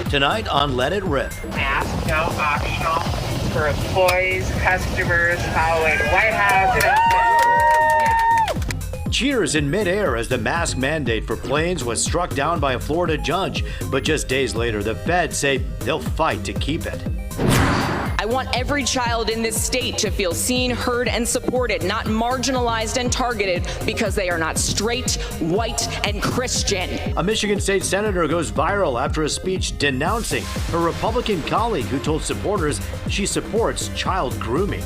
Tonight on Let It Rip. Mask now optional for employees, customers, following the White House. Cheers in midair as the mask mandate for planes was struck down by a Florida judge. But just days later, the feds say they'll fight to keep it. I want every child in this state to feel seen, heard, and supported, not marginalized and targeted because they are not straight, white, and Christian. A Michigan state senator goes viral after a speech denouncing her Republican colleague who told supporters she supports child grooming.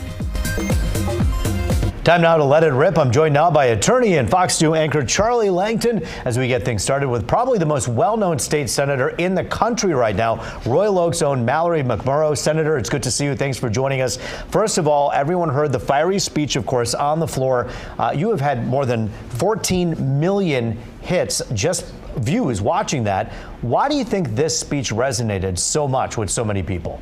Time now to Let It Rip. I'm joined now by attorney and Fox 2 anchor Charlie Langton as we get things started with probably the most well-known state senator in the country right now, Royal Oak's own Mallory McMorrow. Senator, it's good to see you. Thanks for joining us. First of all, everyone heard the fiery speech, of course, on the floor. You have had more than 14 million hits, just views watching that. Why do you think this speech resonated so much with so many people?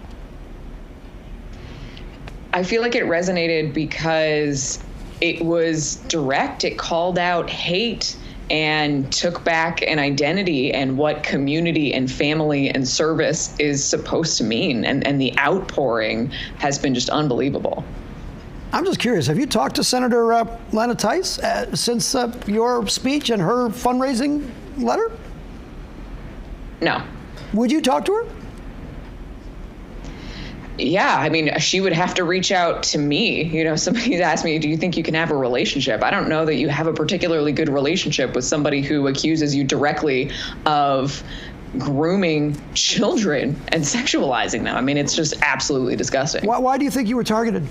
I feel like it resonated because it was direct. It called out hate and took back an identity and what community and family and service is supposed to mean. And the outpouring has been just unbelievable. I'm just curious, have you talked to Senator Lana Tice since your speech and her fundraising letter? No. Would you talk to her? Yeah, I mean, she would have to reach out to me. You know, somebody's asked me, do you think you can have a relationship? I don't know that you have a particularly good relationship with somebody who accuses you directly of grooming children and sexualizing them. I mean, it's just absolutely disgusting. Why do you think you were targeted?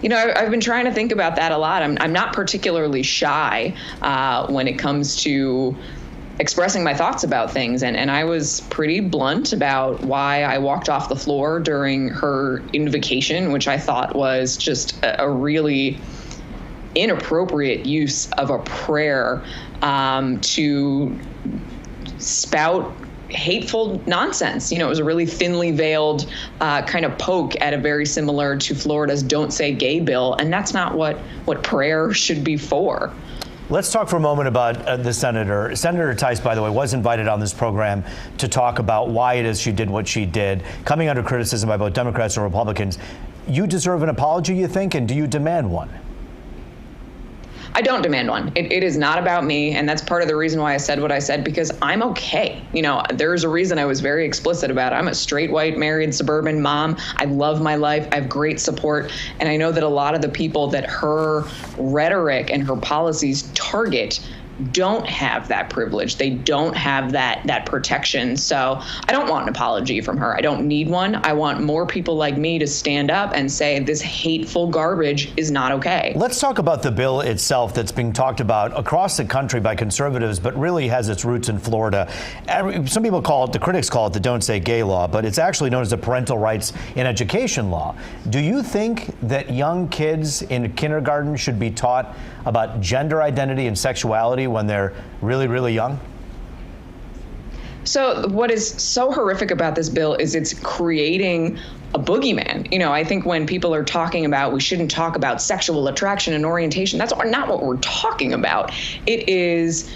You know, I've been trying to think about that a lot. I'm not particularly shy when it comes to expressing my thoughts about things. And I was pretty blunt about why I walked off the floor during her invocation, which I thought was just a really inappropriate use of a prayer to spout hateful nonsense. You know, it was a really thinly veiled kind of poke at a very similar to Florida's Don't Say Gay bill. And that's not what prayer should be for. Let's talk for a moment about the senator. Senator Tice, by the way, was invited on this program to talk about why it is she did what she did, coming under criticism by both Democrats and Republicans. You deserve an apology, you think, and do you demand one? I don't demand one. It is not about me. And that's part of the reason why I said what I said, because I'm okay. You know, there's a reason I was very explicit about it. I'm a straight, white, married, suburban mom. I love my life. I have great support. And I know that a lot of the people that her rhetoric and her policies target don't have that privilege. They don't have that protection. So I don't want an apology from her. I don't need one. I want more people like me to stand up and say this hateful garbage is not okay. Let's talk about the bill itself that's being talked about across the country by conservatives, but really has its roots in Florida. Some people call it, the critics call it the Don't Say Gay law, but it's actually known as the Parental Rights in Education law. Do you think that young kids in kindergarten should be taught about gender identity and sexuality when they're really, really young? So what is so horrific about this bill is it's creating a boogeyman. You know, I think when people are talking about we shouldn't talk about sexual attraction and orientation, that's not what we're talking about. It is,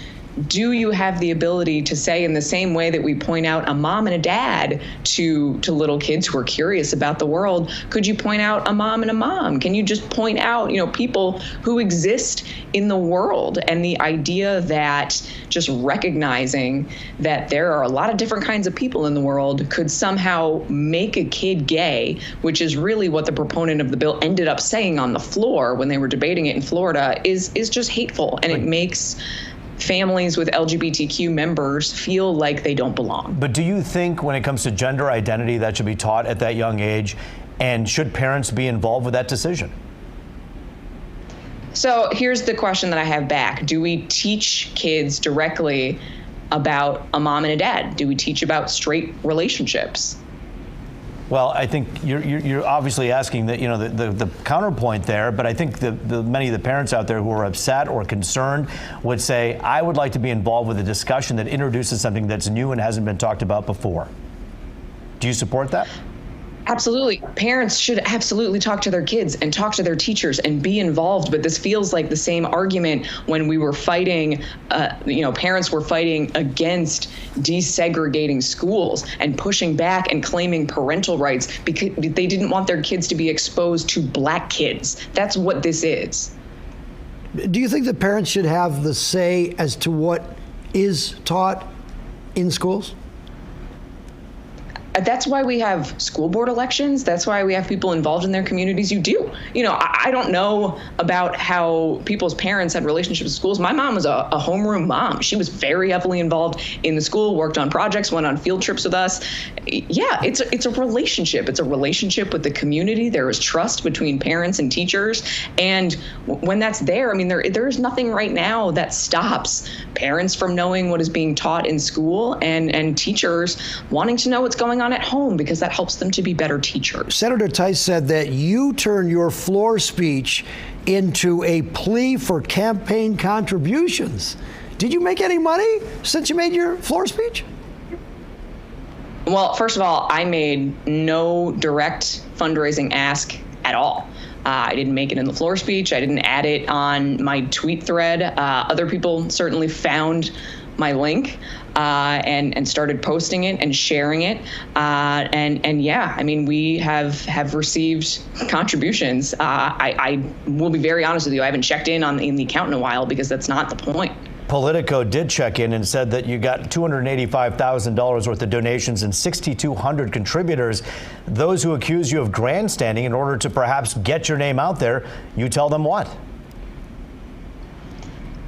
do you have the ability to say, in the same way that we point out a mom and a dad to little kids who are curious about the world, could you point out a mom and a mom? Can you just point out, you know, people who exist in the world? And the idea that just recognizing that there are a lot of different kinds of people in the world could somehow make a kid gay, which is really what the proponent of the bill ended up saying on the floor when they were debating it in Florida, is just hateful. And it makes families with LGBTQ members feel like they don't belong. But do you think when it comes to gender identity that should be taught at that young age? And should parents be involved with that decision? So here's the question that I have back. Do we teach kids directly about a mom and a dad? Do we teach about straight relationships? Well, I think you're obviously asking the, you know, the counterpoint there, but I think the many of the parents out there who are upset or concerned would say, I would like to be involved with a discussion that introduces something that's new and hasn't been talked about before. Do you support that? Absolutely. Parents should absolutely talk to their kids and talk to their teachers and be involved. But this feels like the same argument when we were fighting, parents were fighting against desegregating schools and pushing back and claiming parental rights because they didn't want their kids to be exposed to black kids. That's what this is. Do you think that parents should have the say as to what is taught in schools? That's why we have school board elections. That's why we have people involved in their communities. You do. I don't know about how people's parents had relationships with schools. My mom was a homeroom mom. She was very heavily involved in the school, worked on projects, went on field trips with us. Yeah, it's a relationship. It's a relationship with the community. There is trust between parents and teachers. And when that's there, there is nothing right now that stops parents from knowing what is being taught in school and teachers wanting to know what's going on at home, because that helps them to be better teachers. Senator Tice said that you turned your floor speech into a plea for campaign contributions. Did you make any money since you made your floor speech? Well, first of all, I made no direct fundraising ask at all. I didn't make it in the floor speech. I didn't add it on my tweet thread. Other people certainly found my link and started posting it and sharing it. We have received contributions. I will be very honest with you. I haven't checked in the account in a while because that's not the point. Politico did check in and said that you got $285,000 worth of donations and 6,200 contributors. Those who accuse you of grandstanding in order to perhaps get your name out there, you tell them what?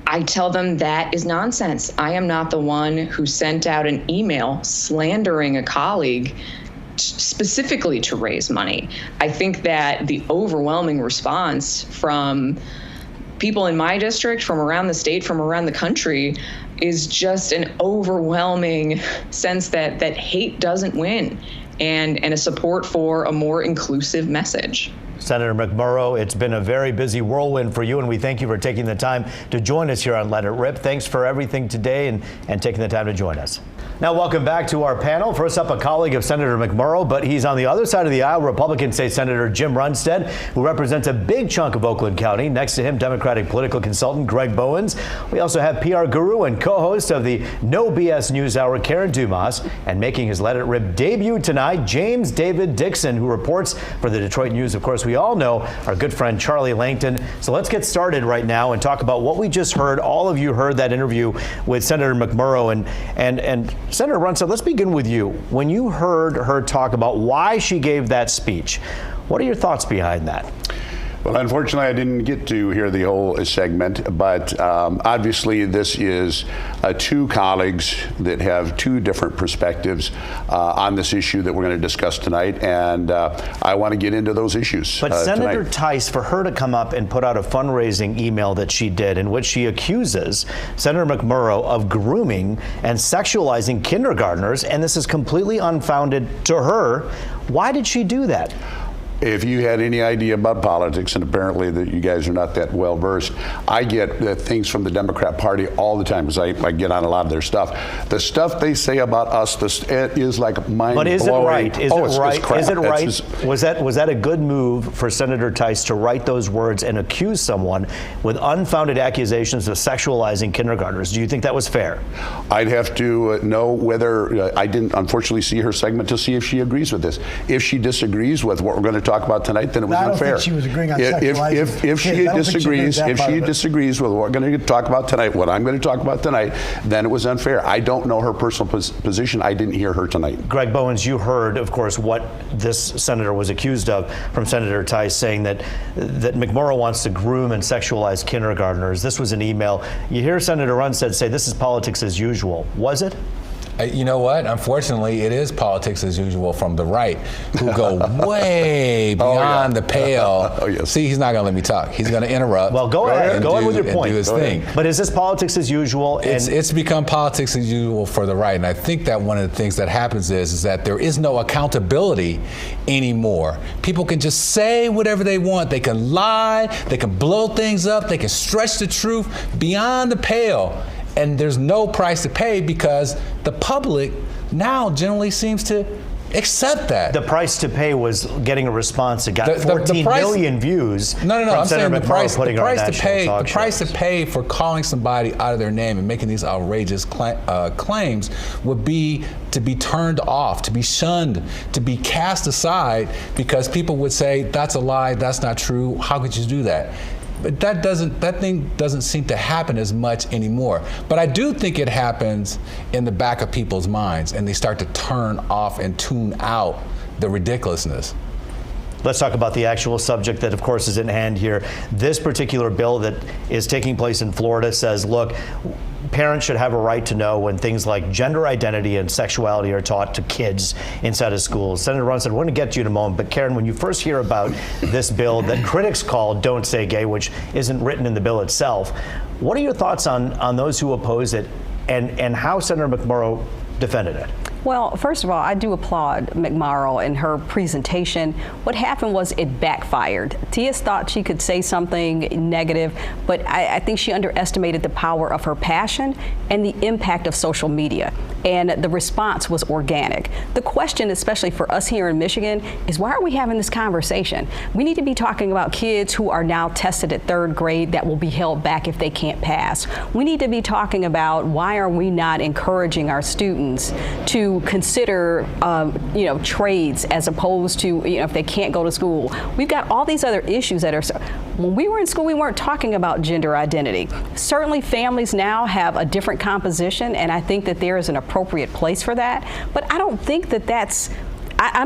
I tell them that is nonsense. I am not the one who sent out an email slandering a colleague specifically to raise money. I think that the overwhelming response from people in my district, from around the state, from around the country, is just an overwhelming sense that hate doesn't win and a support for a more inclusive message. Senator McMorrow, it's been a very busy whirlwind for you, and we thank you for taking the time to join us here on Let It Rip. Thanks for everything today and taking the time to join us. Now, welcome back to our panel. First up, a colleague of Senator McMorrow, but he's on the other side of the aisle, Republican State Senator Jim Runstead, who represents a big chunk of Oakland County. Next to him, Democratic political consultant Greg Bowens. We also have PR guru and co-host of the No BS News Hour, Karen Dumas, and making his Let It Rip debut tonight, James David Dixon, who reports for the Detroit News. Of course, we all know our good friend Charlie Langton. So let's get started right now and talk about what we just heard. All of you heard that interview with Senator McMorrow and Senator Runstead, let's begin with you. When you heard her talk about why she gave that speech, what are your thoughts behind that? Well, unfortunately, I didn't get to hear the whole segment, but obviously this is two colleagues that have two different perspectives on this issue that we're going to discuss tonight, and I want to get into those issues. But Senator tonight. Tice, for her to come up and put out a fundraising email that she did in which she accuses Senator McMorrow of grooming and sexualizing kindergartners, and this is completely unfounded to her, why did she do that? If you had any idea about politics, and apparently that you guys are not that well versed, I get things from the Democrat Party all the time because I get on a lot of their stuff. The stuff they say about us, it is like mind-blowing. But is it right? Is it right? Crap. Is it right? Just, was that a good move for Senator Tice to write those words and accuse someone with unfounded accusations of sexualizing kindergartners? Do you think that was fair? I'd have to know whether I didn't unfortunately see her segment to see if she agrees with this. If she disagrees with what we're going to talk about tonight, then it was unfair. I don't think she was agreeing on sexualizing if she disagrees with what we're going to talk about tonight, what I'm going to talk about tonight, then it was unfair. I don't know her personal position. I didn't hear her tonight. Greg Bowens, you heard, of course, what this senator was accused of from Senator Tice, saying that McMorrow wants to groom and sexualize kindergartners. This was an email. You hear Senator Runstead say this is politics as usual. Was it? You know what? Unfortunately, it is politics as usual from the right, who go way beyond the pale. Oh, yes. See, he's not going to let me talk. He's going to interrupt. Well, go ahead. Go on with your point. Do his thing. But is this politics as usual? It's become politics as usual for the right, and I think that one of the things that happens is that there is no accountability anymore. People can just say whatever they want. They can lie. They can blow things up. They can stretch the truth beyond the pale. And there's no price to pay because the public now generally seems to accept that. The price to pay was getting a response. It got 14 million views. No. From I'm Senator saying McMorrow the price to pay for calling somebody out of their name and making these outrageous claims would be to be turned off, to be shunned, to be cast aside, because people would say, that's a lie, that's not true, how could you do that? But that thing doesn't seem to happen as much anymore. But I do think it happens in the back of people's minds, and they start to turn off and tune out the ridiculousness. Let's talk about the actual subject that, of course, is in hand here. This particular bill that is taking place in Florida says, look, parents should have a right to know when things like gender identity and sexuality are taught to kids inside of schools. Senator Runson, we're going to get to you in a moment, but Karen, when you first hear about this bill that critics call Don't Say Gay, which isn't written in the bill itself, what are your thoughts on those who oppose it and how Senator McMorrow defended it? Well, first of all, I do applaud McMorrow in her presentation. What happened was it backfired. Tias thought she could say something negative, but I think she underestimated the power of her passion and the impact of social media. And the response was organic. The question, especially for us here in Michigan, is why are we having this conversation? We need to be talking about kids who are now tested at 3rd grade that will be held back if they can't pass. We need to be talking about why are we not encouraging our students to consider, trades as opposed to, if they can't go to school. We've got all these other issues that are. When we were in school, we weren't talking about gender identity. Certainly, families now have a different composition, and I think that there is an appropriate place for that. But I don't think that that's. I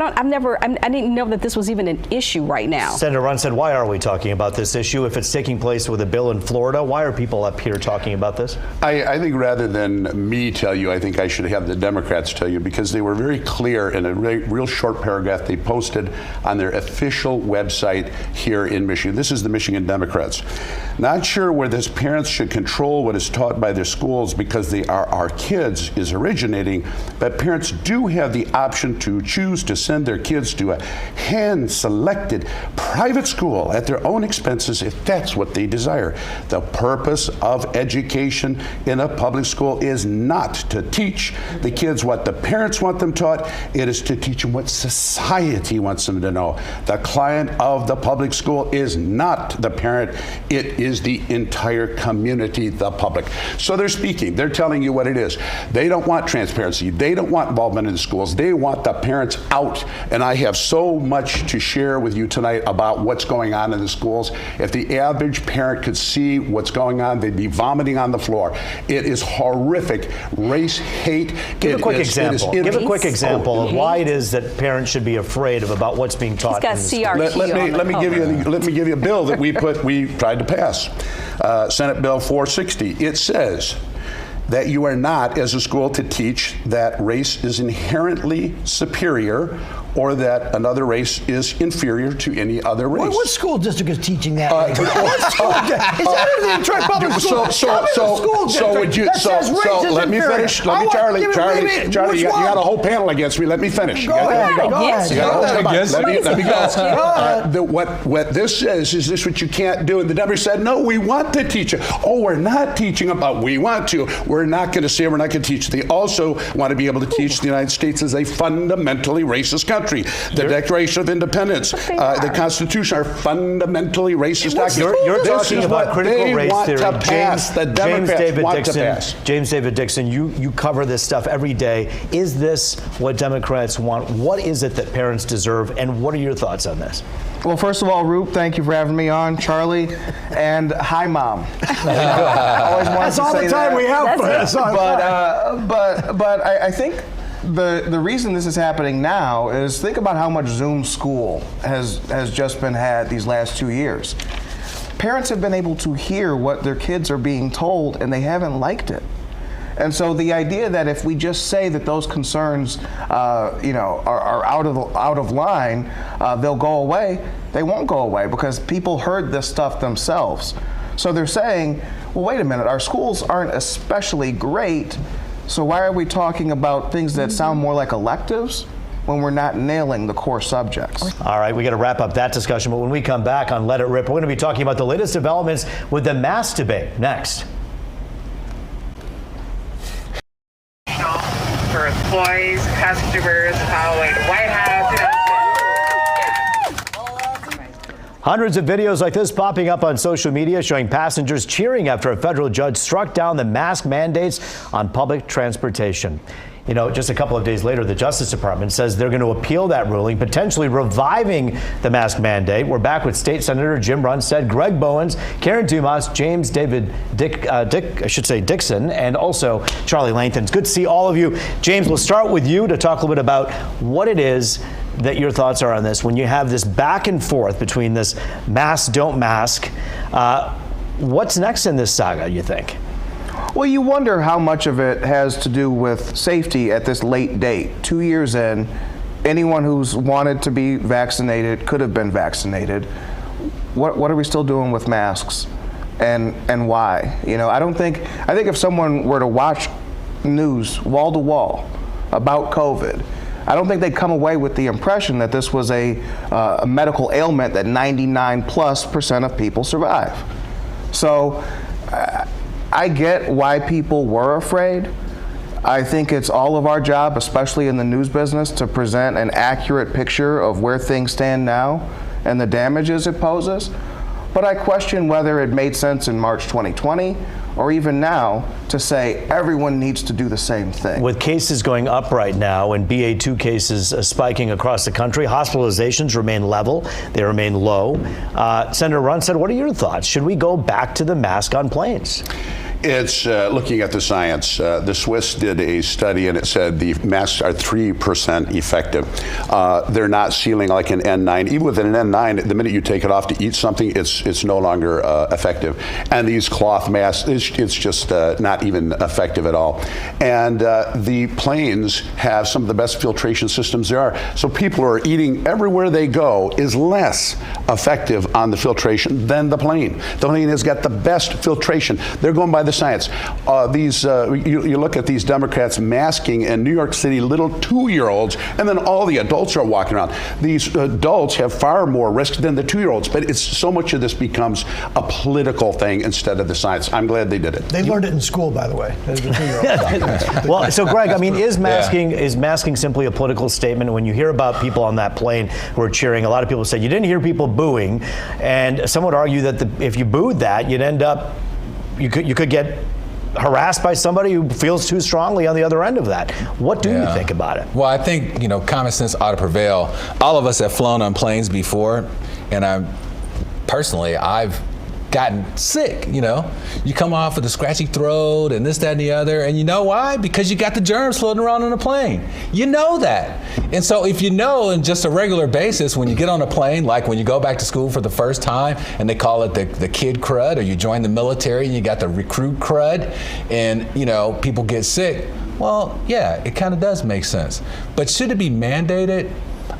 didn't know that this was even an issue right now. Senator Runson, why are we talking about this issue? If it's taking place with a bill in Florida, why are people up here talking about this? I think rather than me tell you, I think I should have the Democrats tell you, because they were very clear in a real short paragraph they posted on their official website here in Michigan. This is the Michigan Democrats. Not sure whether this parents should control what is taught by their schools because they are our kids is originating, but parents do have the option to choose to send their kids to a hand-selected private school at their own expenses if that's what they desire. The purpose of education in a public school is not to teach the kids what the parents want them taught. It is to teach them what society wants them to know. The client of the public school is not the parent. It is the entire community, the public. So they're speaking. They're telling you what it is. They don't want transparency. They don't want involvement in the schools. They want the parents out. And I have so much to share with you tonight about what's going on in the schools. If the average parent could see what's going on, they'd be vomiting on the floor. It is horrific. Race hate. Give a quick example. Give a quick example of why it is that parents should be afraid about what's being taught. He's got CRT let me give you a bill that we tried to pass. Senate Bill 460. It says that you are not, as a school, to teach that race is inherently superior or that another race is inferior to any other race. What school district is teaching that? What school district? Is that in the Detroit Public Schools? Let me finish. Charlie, you got a whole panel against me. Let me finish. Go ahead. Let me go. What this says is this what you can't do. And the Democrats said, no, we want to teach it. Oh, we're not teaching about we want to. We're not going to say we're not going to teach. They also want to be able to teach the United States as a fundamentally racist country. The Declaration of Independence, the Constitution are fundamentally racist documents. You're talking about critical race theory. James David Dixon, you cover this stuff every day. Is this what Democrats want? What is it that parents deserve? And what are your thoughts on this? Well, first of all, Roop, thank you for having me on, Charlie, and hi, Mom. That's all the time we have for this. But I think the reason this is happening now is think about how much Zoom school has just been had these last 2 years. Parents have been able to hear what their kids are being told, and they haven't liked it. And so the idea that if we just say that those concerns, are out of line, they'll go away. They won't go away because people heard this stuff themselves. So they're saying, well, wait a minute, our schools aren't especially great. So why are we talking about things that sound more like electives when we're not nailing the core subjects? All right, we got to wrap up that discussion. But when we come back on Let It Rip, we're going to be talking about the latest developments with the mask debate next. For employees, customers, following the White House. Hundreds of videos like this popping up on social media showing passengers cheering after a federal judge struck down the mask mandates on public transportation. You know, just a couple of days later, the Justice Department says they're going to appeal that ruling, potentially reviving the mask mandate. We're back with State Senator Jim Runstead, Greg Bowens, Karen Dumas, James David Dixon, and also Charlie Langton. It's good to see all of you. James, we'll start with you to talk a little bit about what it is that your thoughts are on this. When you have this back and forth between this mask, don't mask, what's next in this saga, you think? Well, you wonder how much of it has to do with safety at this late date. 2 years in, anyone who's wanted to be vaccinated could have been vaccinated. What are we still doing with masks, and why? You know, I think if someone were to watch news wall to wall about COVID, I don't think they'd come away with the impression that this was a medical ailment that 99+% of people survive. So I get why people were afraid. I think it's all of our job, especially in the news business, to present an accurate picture of where things stand now and the damages it poses. But I question whether it made sense in March 2020 or even now to say everyone needs to do the same thing. With cases going up right now and BA2 cases spiking across the country, hospitalizations remain level, they remain low. Senator Runstead, what are your thoughts? Should we go back to the mask on planes? It's looking at the science. The Swiss did a study and it said the masks are 3% effective. They're not sealing like an N9. Even with an N9, the minute you take it off to eat something, it's no longer effective. And these cloth masks, it's just not even effective at all. And the planes have some of the best filtration systems there are. So people are eating everywhere they go is less effective on the filtration than the plane. The plane has got the best filtration. They're going by the science. You look at these Democrats masking in New York City little 2-year-olds, and then all the adults are walking around. These adults have far more risk than the 2-year-olds, but it's so much of this becomes a political thing instead of the science. I'm glad they did it. They learned it in school, by the way. The 2-year-olds. Well, so Greg, I mean, is masking simply a political statement? When you hear about people on that plane who are cheering, a lot of people say you didn't hear people booing, and some would argue that if you booed that, you'd end up you could get harassed by somebody who feels too strongly on the other end of that. What do you think about it? Well, I think, common sense ought to prevail. All of us have flown on planes before, and I've gotten sick. You come off with a scratchy throat and this, that, and the other, and you know why? Because you got the germs floating around on a plane. You know that. And so if you know on just a regular basis, when you get on a plane, like when you go back to school for the first time and they call it the kid crud, or you join the military and you got the recruit crud, and people get sick, well, yeah, it kind of does make sense. But should it be mandated?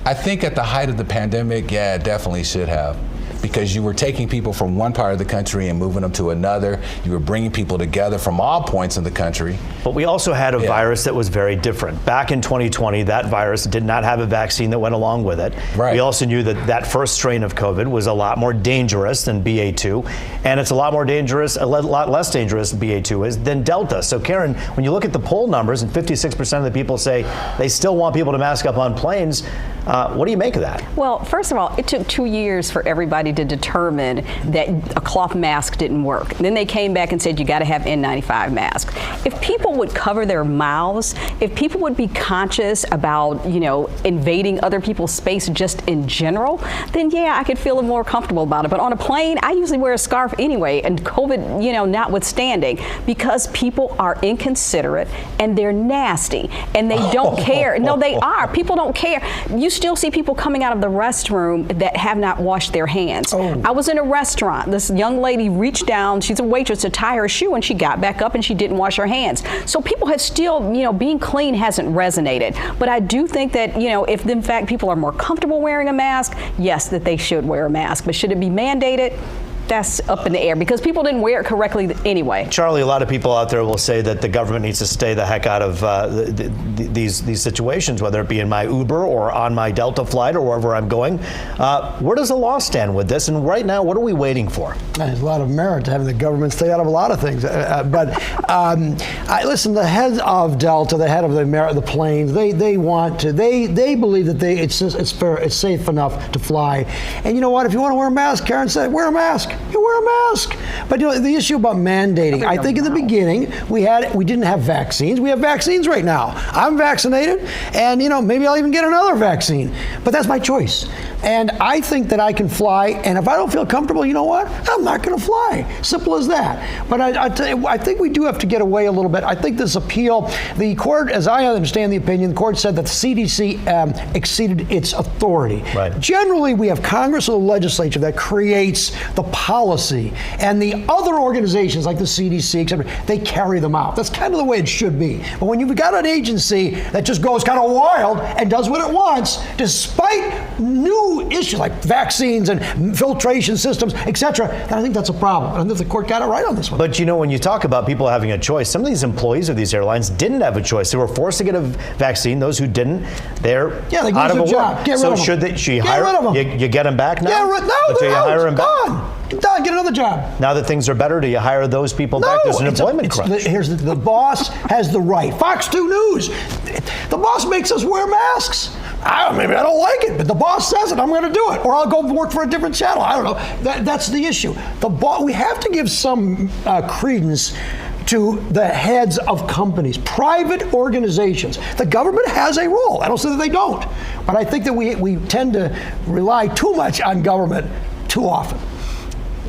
I think at the height of the pandemic, yeah, it definitely should have. Because you were taking people from one part of the country and moving them to another. You were bringing people together from all points in the country. But we also had a virus that was very different. Back in 2020, that virus did not have a vaccine that went along with it. Right. We also knew that first strain of COVID was a lot more dangerous than BA2, and it's a lot less dangerous BA2 is than Delta. So Karen, when you look at the poll numbers, and 56% of the people say they still want people to mask up on planes, what do you make of that? Well, first of all, it took 2 years for everybody to determine that a cloth mask didn't work. Then they came back and said you got to have N95 masks. If people would cover their mouths, if people would be conscious about, invading other people's space just in general, then yeah, I could feel more comfortable about it. But on a plane, I usually wear a scarf anyway, and COVID, notwithstanding, because people are inconsiderate and they're nasty and they don't care. No, they are. People don't care. You still see people coming out of the restroom that have not washed their hands. Oh. I was in a restaurant. This young lady reached down, she's a waitress, to tie her shoe, and she got back up and she didn't wash her hands. So people have still, being clean hasn't resonated. But I do think that, if in fact people are more comfortable wearing a mask, yes, that they should wear a mask. But should it be mandated? that's up in the air because people didn't wear it correctly anyway. Charlie, a lot of people out there will say that the government needs to stay the heck out of these situations, whether it be in my Uber or on my Delta flight or wherever I'm going. Where does the law stand with this? And right now, what are we waiting for? There's a lot of merit to having the government stay out of a lot of things. Listen, the head of Delta, the head of the planes, they want to. They believe that it's fair, it's safe enough to fly. And you know what? If you want to wear a mask, Karen said, wear a mask. You wear a mask. But you know, the issue about mandating, I think in the beginning we didn't have vaccines. We have vaccines right now. I'm vaccinated, and you know, maybe I'll even get another vaccine. But that's my choice. And I think that I can fly, and if I don't feel comfortable, you know what? I'm not going to fly. Simple as that. But I think we do have to get away a little bit. I think this appeal, the court, as I understand the opinion, the court said that the CDC exceeded its authority. Right. Generally, we have Congress or the legislature that creates the policy, and the other organizations like the CDC, etc., they carry them out. That's kind of the way it should be. But when you've got an agency that just goes kind of wild and does what it wants, despite new issues like vaccines and filtration systems, etc., then I think that's a problem. I think the court got it right on this one. But you know, when you talk about people having a choice, some of these employees of these airlines didn't have a choice. They were forced to get a vaccine. Those who didn't, they're out of a job. Get rid of them. Should they? Hire them? You get them back now? No, do you hire them back? Done. Get another job. Now that things are better, do you hire those people back? There's an employment crunch. Here's the boss has the right. Fox 2 News. The boss makes us wear masks. Maybe I don't like it, but the boss says it. I'm going to do it, or I'll go work for a different channel. I don't know. That's the issue. We have to give some credence to the heads of companies, private organizations. The government has a role. I don't say that they don't, but I think that we tend to rely too much on government too often.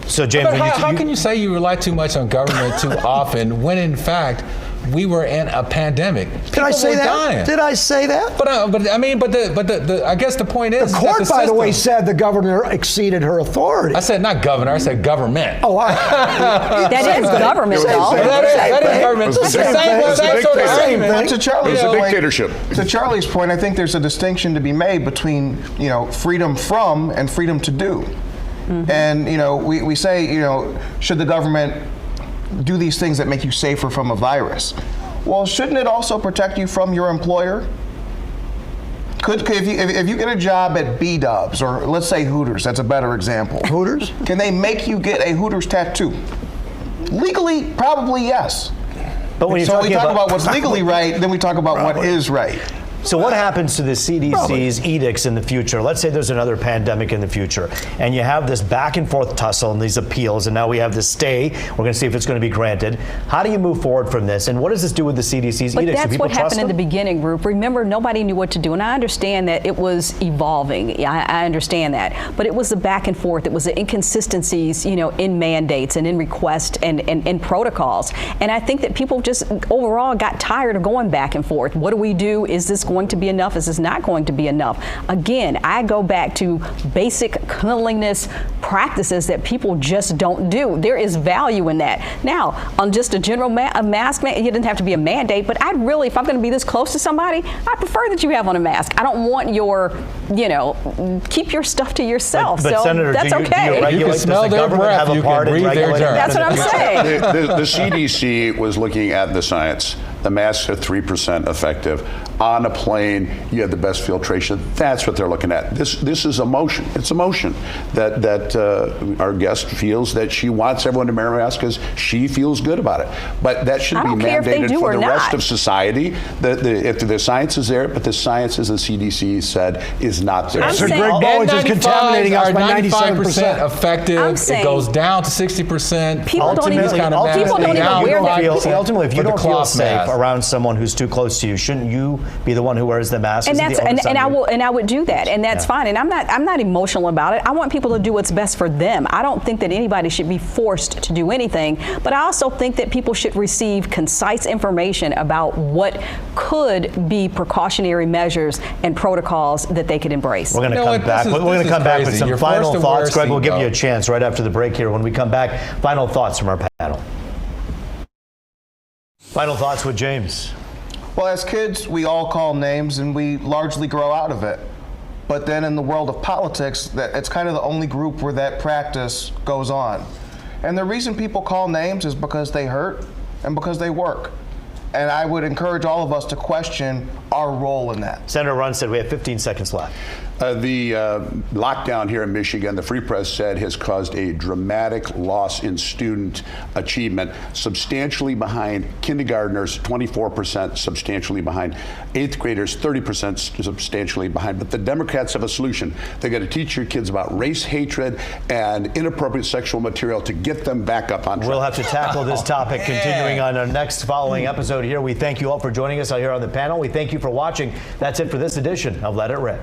So, James, how can you say you rely too much on government too often when, in fact, we were in a pandemic? Did I say that? Dying. Did I say that? But I guess the point is the court, by the way, said the governor exceeded her authority. I said not governor. I said government. Oh, that is government, though. That is government. Same sort of argument. To Charlie's It's a point, dictatorship. To Charlie's point, I think there's a distinction to be made between freedom from and freedom to do. Mm-hmm. And we say should the government do these things that make you safer from a virus? Well, shouldn't it also protect you from your employer? If you get a job at B-Dubs, or let's say Hooters, that's a better example. Hooters? Can they make you get a Hooters tattoo? Legally, probably yes. But when we talk about what's legally right, then we talk about what is right. So what happens to the CDC's edicts in the future? Let's say there's another pandemic in the future, and you have this back and forth tussle and these appeals, and now we have this stay. We're going to see if it's going to be granted. How do you move forward from this, and what does this do with the CDC's edicts? That's what happened in the beginning, Ruth. Remember, nobody knew what to do, and I understand that it was evolving. I understand that, but it was the back and forth. It was the inconsistencies, in mandates and in requests and in protocols. And I think that people just overall got tired of going back and forth. What do we do? Is this going to be enough? Is this not going to be enough? Again, I go back to basic cleanliness practices that people just don't do. There is value in that. Now, on just a general mask, it doesn't have to be a mandate, but I'd really, if I'm going to be this close to somebody, I prefer that you have on a mask. I don't want your, keep your stuff to yourself. But so Senator, that's do you okay. regulate? You can smell Does the their government breath, have a you part can in breathe their regulating? germs. That's what I'm saying. The CDC was looking at the science. The masks are 3% effective. On a plane, you have the best filtration. That's what they're looking at. This is emotion. It's emotion that our guest feels that she wants everyone to wear a mask because she feels good about it. But that should be mandated for the rest of society. If the science is there, but the science, as the CDC said, is not there. Sir Greg Bowens is contaminating us by 95% effective. It goes down to 60%. People don't even wear that. Ultimately, if you don't feel safe around someone who's too close to you, shouldn't you be the one who wears the mask? And I would do that, and that's fine. And I'm not emotional about it. I want people to do what's best for them. I don't think that anybody should be forced to do anything, but I also think that people should receive concise information about what could be precautionary measures and protocols that they could embrace. We're going to come back. We're going to come back with some final thoughts. Greg, we'll give you a chance right after the break here. When we come back, final thoughts from our panel. Final thoughts with James. Well, as kids, we all call names and we largely grow out of it. But then in the world of politics, that it's kind of the only group where that practice goes on. And the reason people call names is because they hurt and because they work. And I would encourage all of us to question our role in that. Senator Runstead, we have 15 seconds left. The lockdown here in Michigan, the Free Press said, has caused a dramatic loss in student achievement, substantially behind kindergartners, 24%, substantially behind 8th graders, 30% substantially behind. But the Democrats have a solution. They're going to teach your kids about race hatred and inappropriate sexual material to get them back up on track. We'll have to tackle this topic continuing on our next following episode here. We thank you all for joining us out here on the panel. We thank you for watching. That's it for this edition of Let It Rip.